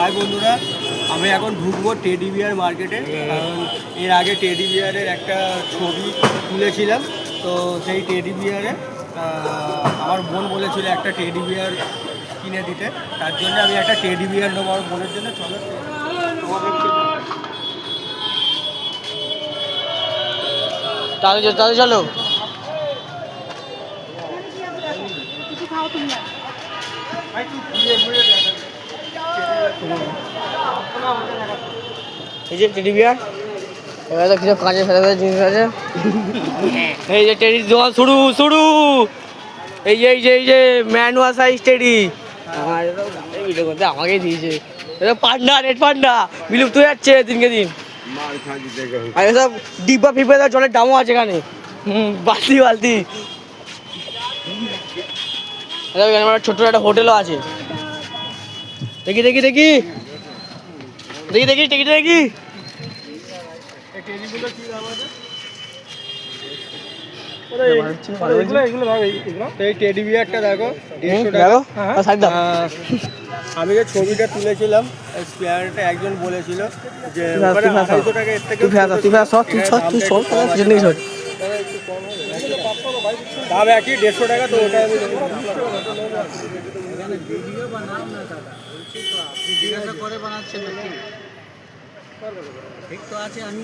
High বন্ধুরা, আমি এখন ঢুকবো টেডি বিয়ার মার্কেটে। কারণ এর আগে টেডি বিয়ারের একটা ছবি তুলেছিলাম, তো সেই টেডি বিয়ারে আমার বোন বলেছিল একটা টেডি বিয়ার কিনে দিতে, তার জন্য আমি একটা টেডি বিয়ার নেবো আমার বোনের জন্য। চলো তাহলে চলো। এই যে টেডি বিয়ার, এবার তো কিছু কাজে ফেলে জিনিস আছে। এই যে টেডির দোকান শুরু। এই যে ম্যানুয়াল সাইজ টেডি আমার ভিডিও করতে আমাকেই দিয়েছে। এটা পান্ডা, রেড পান্ডা বিলুপ্ত হয়ে যাচ্ছে দিনকে দিন। আর এসব ডিব্বা ফিব্বা জলের দামও আছে এখানে। বালতি আমার ছোট্ট একটা হোটেলও আছে। দেখি এই টেডি বিয়ারটা দেখো, 150 টাকা। আমি যে ছবিটা তুলেছিলাম স্পেয়ারটা একজন বলেছিল যে 250 টাকা, এর থেকে দাম একই 150 টাকা। তো ওটা আমি জিজ্ঞাসা করে বানাচ্ছেন নাকি? ঠিক তো আছে, আমি